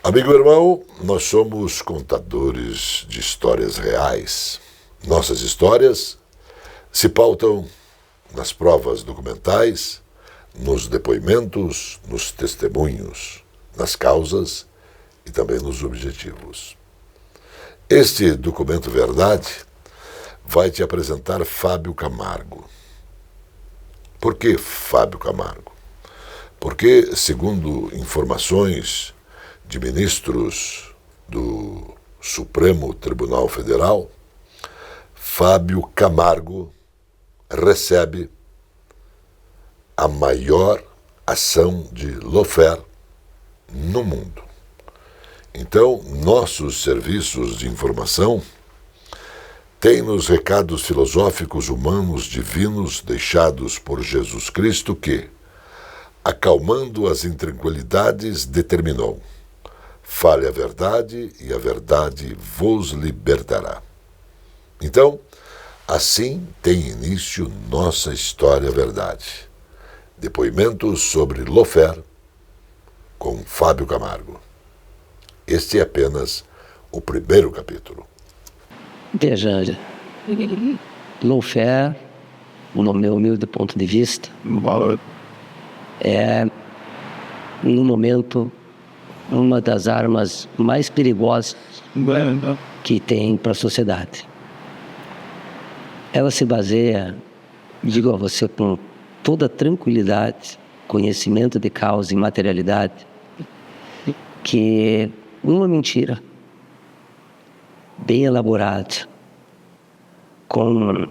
Amigo irmão, nós somos contadores de histórias reais. Nossas histórias se pautam nas provas documentais, nos depoimentos, nos testemunhos, nas causas e também nos objetivos. Este documento Verdade vai te apresentar Fábio Camargo. Por que Fábio Camargo? Porque, segundo informações de ministros do Supremo Tribunal Federal, Fábio Camargo recebe a maior ação de lawfare no mundo. Então, nossos serviços de informação têm nos recados filosóficos humanos divinos deixados por Jesus Cristo que, acalmando as intranquilidades, determinou: fale a verdade e a verdade vos libertará. Então, assim tem início nossa história verdade. Depoimentos sobre lawfare com Fábio Camargo. Este é apenas o primeiro capítulo. Veja, lawfare, no meu humilde ponto de vista, é, no momento, uma das armas mais perigosas que tem para a sociedade. Ela se baseia, digo a você com toda tranquilidade, conhecimento de causa e materialidade, que uma mentira bem elaborada, com,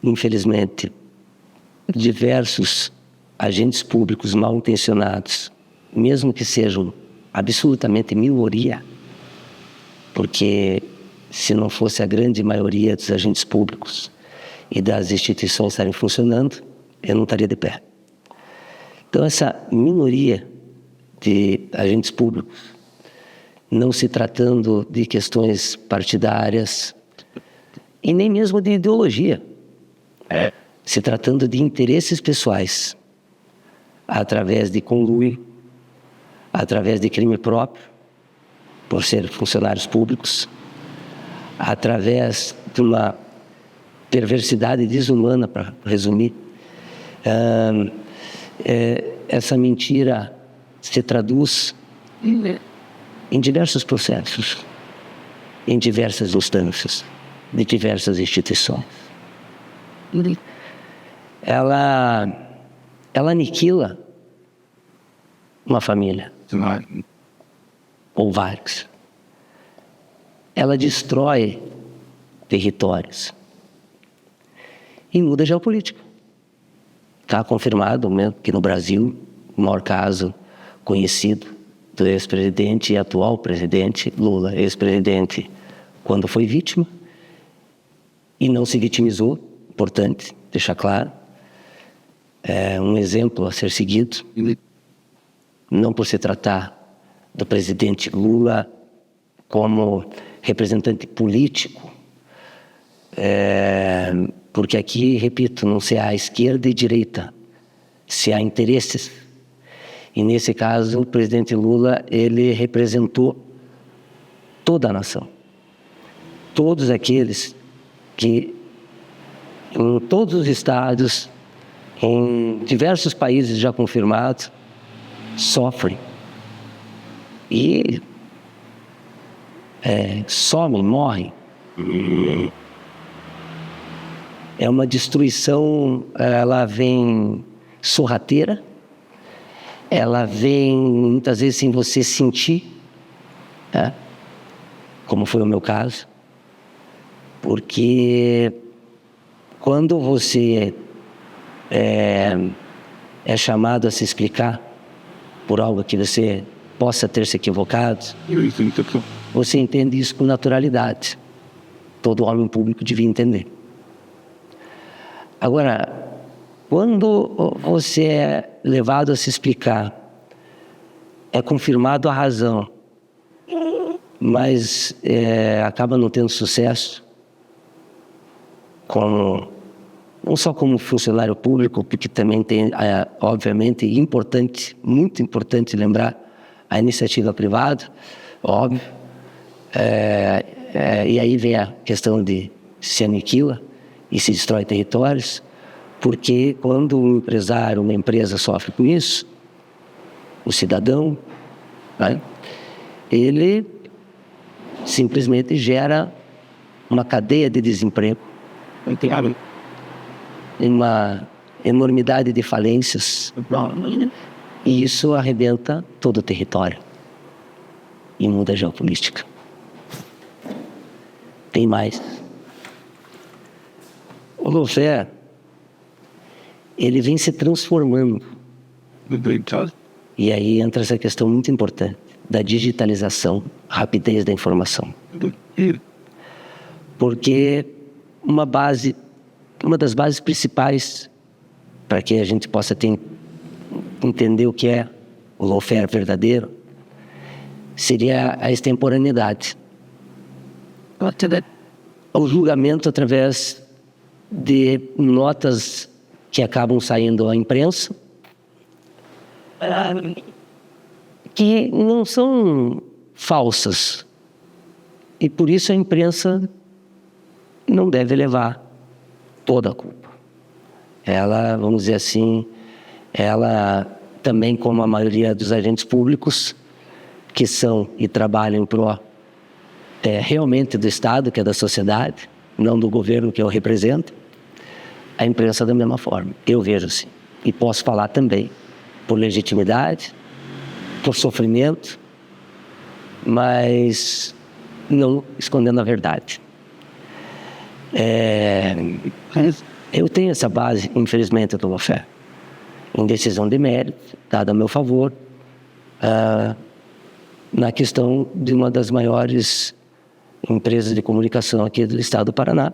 infelizmente, diversos agentes públicos mal intencionados, mesmo que sejam absolutamente minoria, porque se não fosse a grande maioria dos agentes públicos e das instituições estarem funcionando, eu não estaria de pé. Então, essa minoria de agentes públicos, não se tratando de questões partidárias e nem mesmo de ideologia, se tratando de interesses pessoais, através de conluio, através de crime próprio, por ser funcionários públicos, através de uma perversidade desumana, para resumir. Essa mentira se traduz em diversos processos, em diversas instâncias, de diversas instituições. Ela aniquila uma família, ou várias. Ela destrói territórios e muda a geopolítica. Está confirmado mesmo que no Brasil, o maior caso conhecido do ex-presidente e atual presidente Lula, ex-presidente, quando foi vítima e não se vitimizou, importante deixar claro, é um exemplo a ser seguido, não por se tratar do presidente Lula como representante político, porque aqui, repito, não se há esquerda e direita, se há interesses. E nesse caso, o presidente Lula, ele representou toda a nação. Todos aqueles que, em todos os estados, em diversos países já confirmados, sofrem. E somem, morrem. É uma destruição, ela vem sorrateira, ela vem muitas vezes sem você sentir, como foi o meu caso, porque quando você é chamado a se explicar por algo que você possa ter se equivocado, você entende isso com naturalidade. Todo homem público devia entender. Agora, quando você é levado a se explicar, é confirmado a razão, mas acaba não tendo sucesso, não só como funcionário público, porque também tem, obviamente, muito importante lembrar a iniciativa privada, óbvio. E aí vem a questão de se aniquila e se destrói territórios, porque quando um empresário, uma empresa sofre com isso, o cidadão, né, ele simplesmente gera uma cadeia de desemprego, uma enormidade de falências, e isso arrebenta todo o território e muda a geopolítica. Tem mais. O lawfare, ele vem se transformando. E aí entra essa questão muito importante da digitalização, rapidez da informação. Porque uma das bases principais para que a gente possa entender o que é o lawfare verdadeiro seria a extemporaneidade. O julgamento através de notas que acabam saindo à imprensa, que não são falsas. E por isso a imprensa não deve levar toda a culpa. Ela, vamos dizer assim, ela também, como a maioria dos agentes públicos, que são e trabalham pro realmente do Estado, que é da sociedade, não do governo que eu represento, a imprensa da mesma forma. Eu vejo assim. E posso falar também por legitimidade, por sofrimento, mas não escondendo a verdade. Eu tenho essa base, infelizmente, do lawfare, em decisão de mérito, dada a meu favor, na questão de uma das maiores empresas de comunicação aqui do estado do Paraná,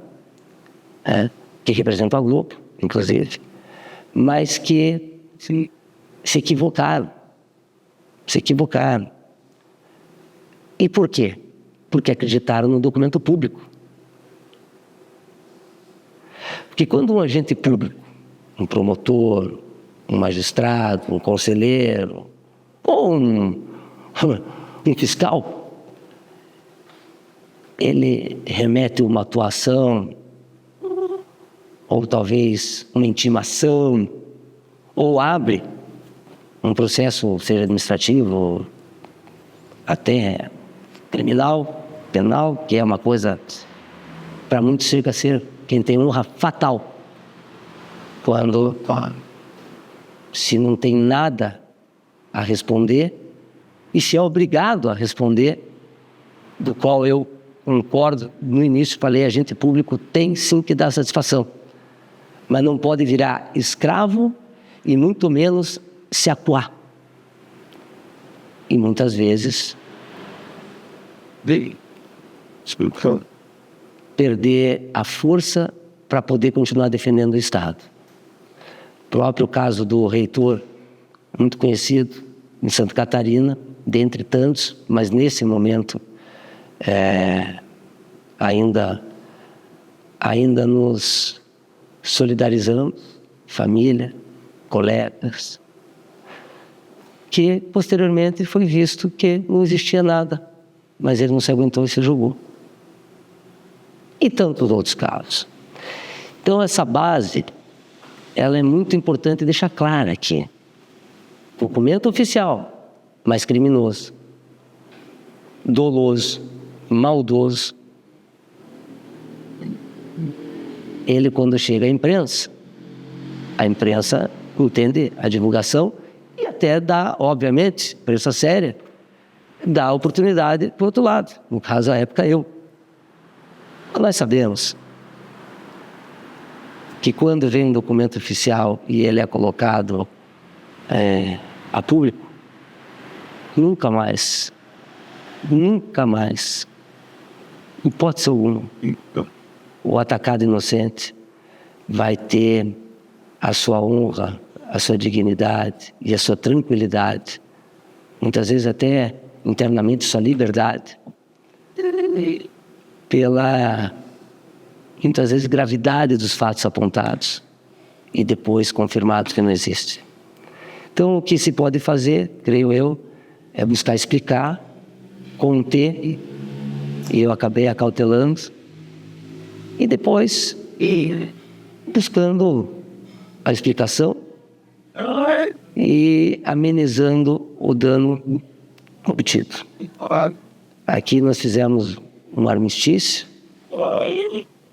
que representa a Globo, inclusive, mas que se equivocaram. E por quê? Porque acreditaram no documento público. Porque quando um agente público, um promotor, um magistrado, um conselheiro, ou um fiscal, ele remete uma atuação, ou talvez uma intimação, ou abre um processo, seja administrativo, até criminal, penal, que é uma coisa, para muitos chega a ser quem tem honra fatal. Quando, se não tem nada a responder, e se é obrigado a responder, do qual eu concordo, no início falei, agente público tem sim que dar satisfação, mas não pode virar escravo e muito menos se acuar. E muitas vezes perder a força para poder continuar defendendo o Estado. O próprio caso do reitor, muito conhecido em Santa Catarina, dentre tantos, mas nesse momento ainda nos solidarizamos, família, colegas, que posteriormente foi visto que não existia nada, mas ele não se aguentou e se jogou. E tantos outros casos. Então essa base, ela é muito importante deixar clara aqui. Documento oficial, mas criminoso, doloso, maldoso. Ele, quando chega à imprensa, a imprensa entende a divulgação e até dá, obviamente, imprensa séria, dá oportunidade para o outro lado. No caso, à época, eu. Nós sabemos que quando vem um documento oficial e ele é colocado a público, nunca mais, hipótese alguma, o atacado inocente vai ter a sua honra, a sua dignidade e a sua tranquilidade, muitas vezes até internamente sua liberdade, pela, muitas vezes, gravidade dos fatos apontados e depois confirmados que não existe. Então, o que se pode fazer, creio eu, é buscar explicar conter, e eu acabei acautelando, e depois buscando a explicação e amenizando o dano obtido. Aqui nós fizemos um armistício,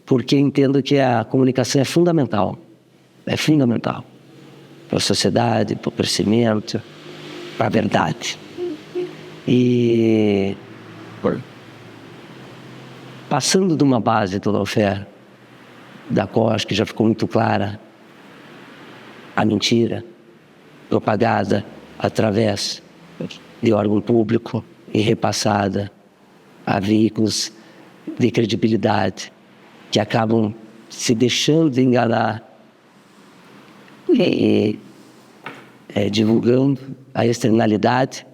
porque entendo que a comunicação é fundamental para a sociedade, para o crescimento, para a verdade. E passando de uma base do lawfare, da qual acho que já ficou muito clara a mentira propagada através de órgão público e repassada a veículos de credibilidade que acabam se deixando de enganar e divulgando a externalidade,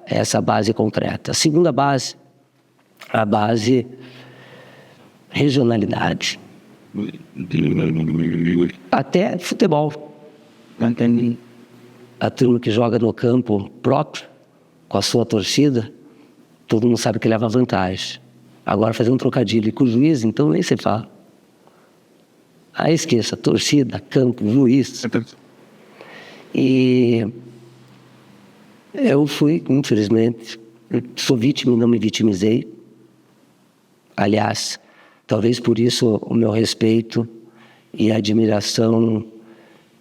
essa base concreta. A segunda base, a base regionalidade. Até futebol. A turma que joga no campo próprio, com a sua torcida, todo mundo sabe que leva vantagem. Agora fazer um trocadilho com o juiz, então nem se fala. Aí esqueça, torcida, campo, juiz. E eu fui, infelizmente, sou vítima e não me vitimizei. Aliás, talvez por isso o meu respeito e admiração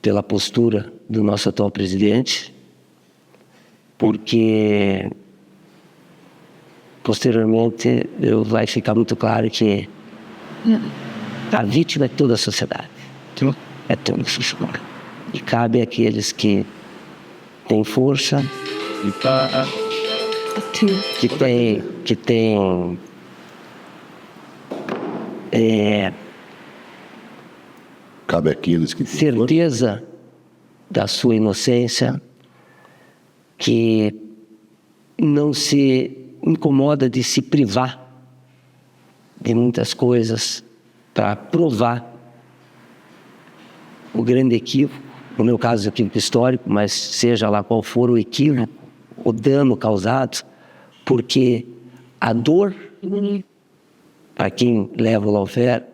pela postura do nosso atual presidente, porque posteriormente vai ficar muito claro que a vítima é toda a sociedade. É toda a sociedade. E cabe àqueles que têm força, que têm cabe àqueles que têm certeza da sua inocência, que não se incomoda de se privar de muitas coisas para provar o grande equívoco, no meu caso o equívoco histórico, mas seja lá qual for o equívoco, o dano causado, porque a dor para quem leva o lawfare,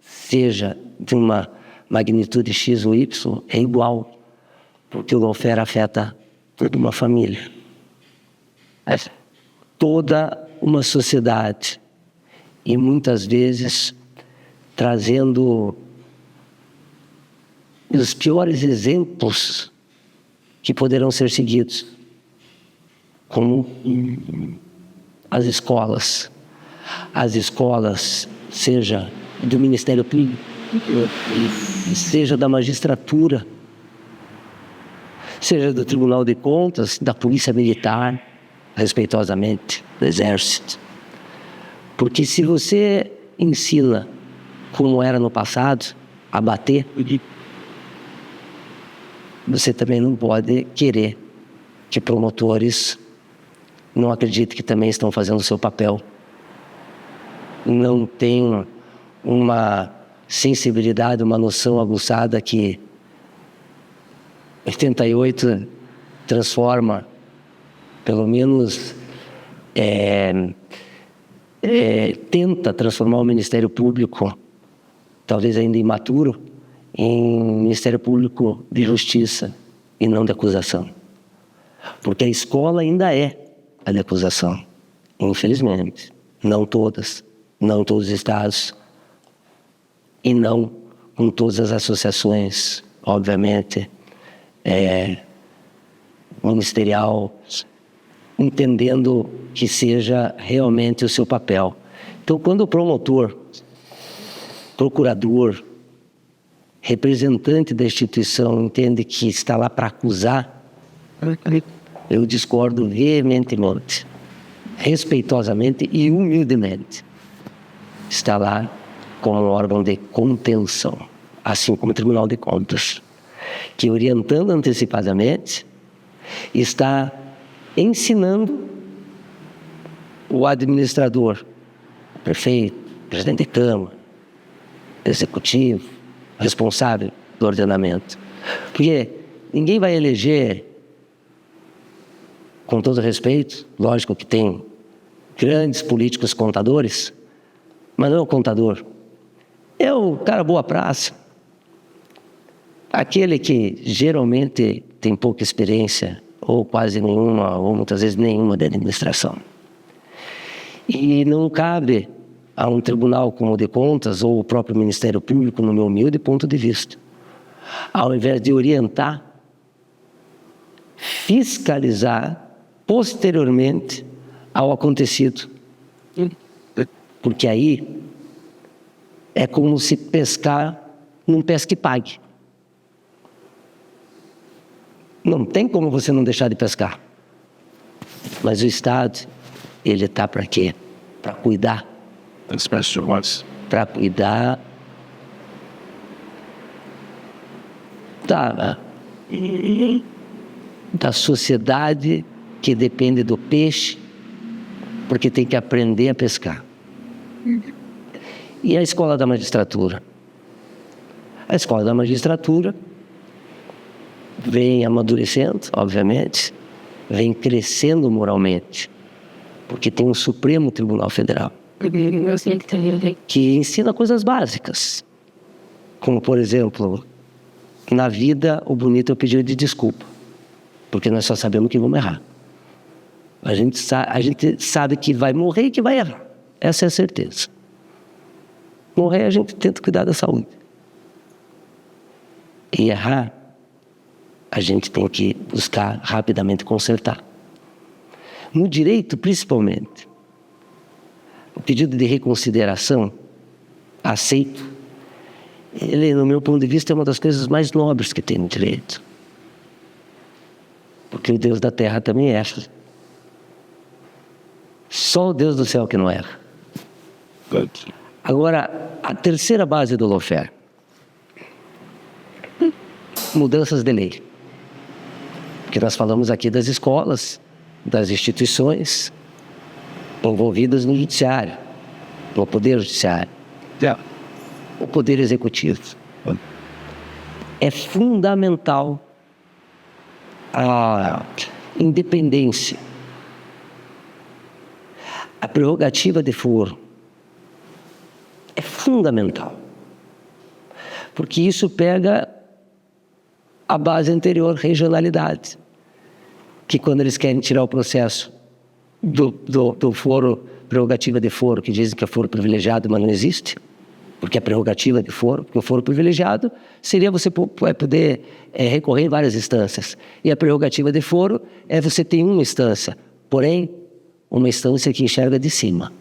seja de uma magnitude X ou Y, é igual, porque o lawfare afeta toda uma família, toda uma sociedade, e muitas vezes trazendo os piores exemplos que poderão ser seguidos, como as escolas, seja do Ministério Público, seja da magistratura, seja do Tribunal de Contas, da Polícia Militar, respeitosamente, do Exército. Porque se você ensina, como era no passado, a bater, você também não pode querer que promotores não acreditem que também estão fazendo o seu papel. Não tenham uma sensibilidade, uma noção aguçada que 88 transforma, pelo menos tenta transformar o Ministério Público, talvez ainda imaturo, em Ministério Público de Justiça e não de acusação. Porque a escola ainda é a de acusação, infelizmente. Não todas, não todos os estados e não com todas as associações, obviamente, ministerial, entendendo que seja realmente o seu papel. Então, quando o promotor, procurador, representante da instituição entende que está lá para acusar, eu discordo veementemente, respeitosamente e humildemente. Está lá como um órgão de contenção, assim como o Tribunal de Contas, que orientando antecipadamente está ensinando o administrador, o prefeito, o presidente de Câmara, executivo, responsável do ordenamento. Porque ninguém vai eleger com todo respeito, lógico que tem grandes políticos contadores, mas não é o contador. É o cara boa praça. Aquele que geralmente tem pouca experiência, ou quase nenhuma, ou muitas vezes nenhuma de administração. E não cabe a um tribunal como o de contas, ou o próprio Ministério Público, no meu humilde ponto de vista, ao invés de orientar, fiscalizar posteriormente ao acontecido. Porque aí é como se pescar num pesca e pague. Não tem como você não deixar de pescar. Mas o Estado, ele está para quê? Para cuidar. Para cuidar da sociedade que depende do peixe, porque tem que aprender a pescar. E a escola da magistratura? A escola da magistratura vem amadurecendo, obviamente, vem crescendo moralmente, porque tem um Supremo Tribunal Federal que ensina coisas básicas, como, por exemplo, na vida o bonito é o pedido de desculpa, porque nós só sabemos que vamos errar. A gente sabe que vai morrer e que vai errar. Essa é a certeza. Morrer, a gente tenta cuidar da saúde. E errar, a gente tem que buscar rapidamente consertar. No direito, principalmente, o pedido de reconsideração aceito, ele, no meu ponto de vista, é uma das coisas mais nobres que tem no direito. Porque o Deus da terra também erra. Só o Deus do céu que não erra. Agora, a terceira base do lawfare: mudanças de lei. Porque nós falamos aqui das escolas, das instituições envolvidas no judiciário, no poder judiciário, o poder executivo. É fundamental a independência, a prerrogativa de foro. É fundamental, porque isso pega a base anterior, regionalidade, que quando eles querem tirar o processo do foro, prerrogativa de foro, que dizem que é foro privilegiado, mas não existe, porque é prerrogativa de foro, porque o foro privilegiado seria você poder recorrer em várias instâncias, e a prerrogativa de foro é você ter uma instância, porém, uma instância que enxerga de cima,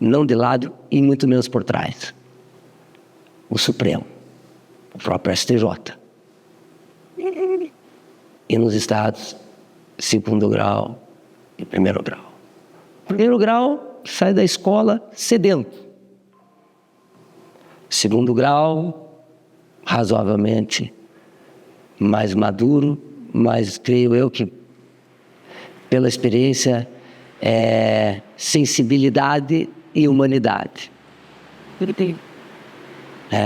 não de lado e muito menos por trás. O Supremo, o próprio STJ. E nos estados, segundo grau e primeiro grau. Primeiro grau sai da escola sedento. Segundo grau, razoavelmente mais maduro, mas creio eu que, pela experiência, sensibilidade e humanidade.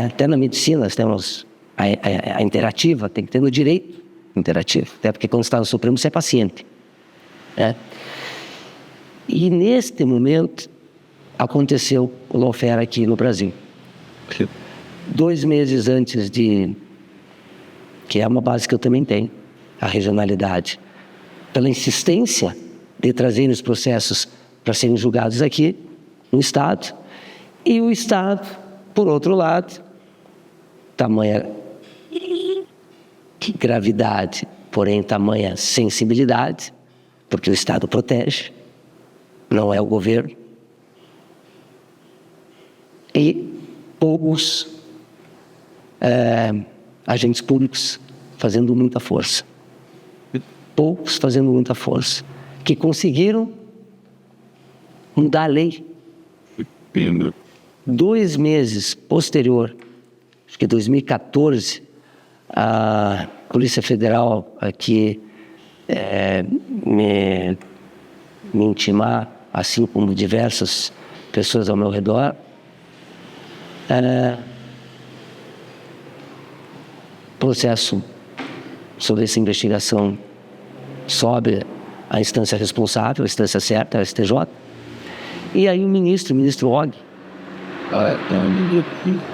Até na medicina nós temos a interativa, tem que ter no direito interativo, até porque quando está no Supremo você é paciente. E neste momento aconteceu o lawfare aqui no Brasil. 2 meses antes que é uma base que eu também tenho, a regionalidade, pela insistência de trazerem os processos para serem julgados aqui no Estado, e o Estado, por outro lado, tamanha gravidade, porém tamanha sensibilidade, porque o Estado protege, não é o governo, e poucos agentes públicos fazendo muita força. Poucos fazendo muita força, que conseguiram mudar a lei. 2 meses posterior, acho que 2014, a Polícia Federal aqui me intimar, assim como diversas pessoas ao meu redor, processo sobre essa investigação sobe a instância responsável, a instância certa, a STJ. E aí o ministro Og,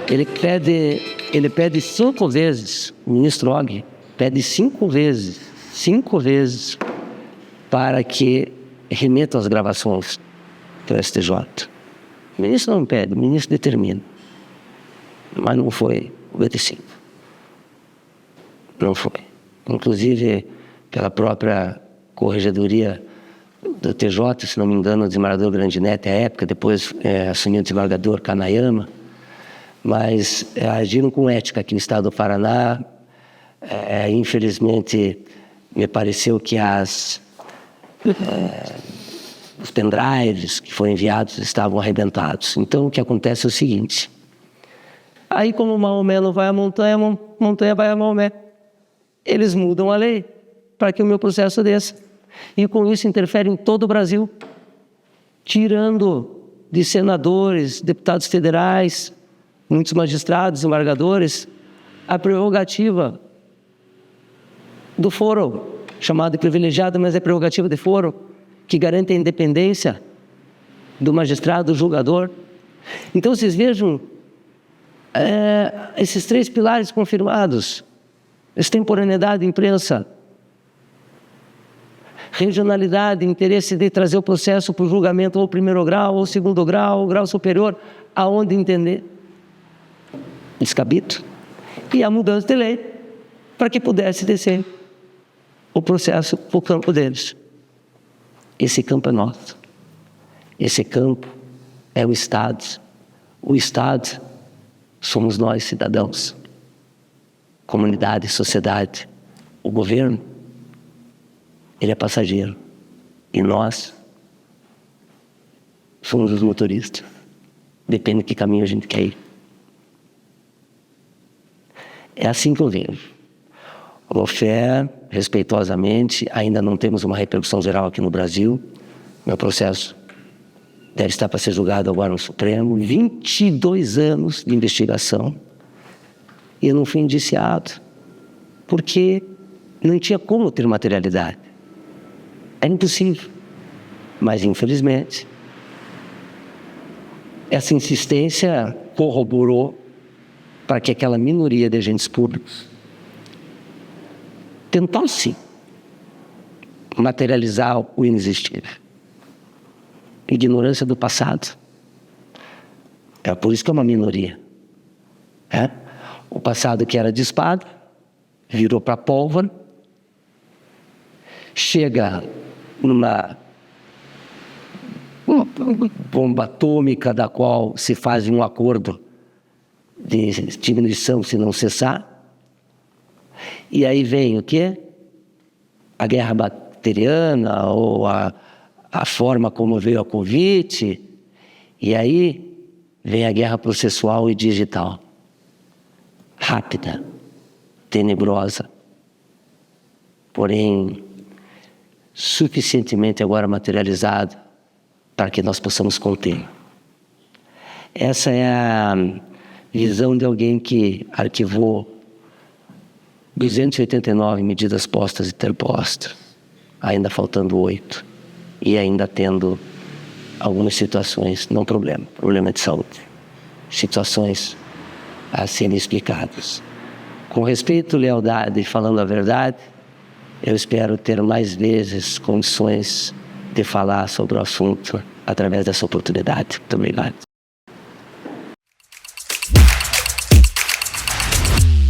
ele pede 5 vezes, o ministro Og pede 5 vezes para que remetam as gravações para o STJ. O ministro não pede, o ministro determina. Mas não foi obedecido. Não foi. Inclusive, pela própria corregedoria do TJ, se não me engano, o desembargador Grandinetti, à época, depois assumiu o desembargador Kanayama, mas agiram com ética aqui no estado do Paraná. Infelizmente, me pareceu que os pendrives que foram enviados estavam arrebentados. Então, o que acontece é o seguinte: aí, como Maomé não vai à montanha, montanha vai a Maomé. Eles mudam a lei para que o meu processo desça. E com isso interfere em todo o Brasil, tirando de senadores, deputados federais, muitos magistrados, desembargadores, a prerrogativa do foro, chamado de privilegiado, mas é prerrogativa de foro, que garante a independência do magistrado, do julgador. Então, vocês vejam esses 3 pilares confirmados: extemporaneidade de imprensa, regionalidade, interesse de trazer o processo para o julgamento ou primeiro grau, ou segundo grau, ou grau superior, aonde entender, descabido, e a mudança de lei para que pudesse descer o processo para o campo deles. Esse campo é nosso. Esse campo é o Estado. O Estado somos nós, cidadãos, comunidade, sociedade. O governo, ele é passageiro. E nós somos os motoristas. Depende de que caminho a gente quer ir. É assim que eu vejo. Lawfare, respeitosamente, ainda não temos uma repercussão geral aqui no Brasil. Meu processo deve estar para ser julgado agora no Supremo. 22 anos de investigação. E eu não fui indiciado, porque não tinha como ter materialidade. Era impossível. Mas, infelizmente, essa insistência corroborou para que aquela minoria de agentes públicos tentasse materializar o inexistível. Ignorância do passado. É por isso que é uma minoria. O passado que era de espada virou para pólvora. Chega numa bomba atômica da qual se faz um acordo de diminuição se não cessar. E aí vem o quê? A guerra bacteriana ou a forma como veio a Covid. E aí vem a guerra processual e digital. Rápida, tenebrosa, porém suficientemente agora materializada para que nós possamos conter. Essa é a visão de alguém que arquivou 289 medidas postas e interpostas, ainda faltando 8, e ainda tendo algumas situações, não problema de saúde, situações a serem explicadas. Com respeito, lealdade e falando a verdade, eu espero ter mais vezes condições de falar sobre o assunto através dessa oportunidade. Muito obrigado.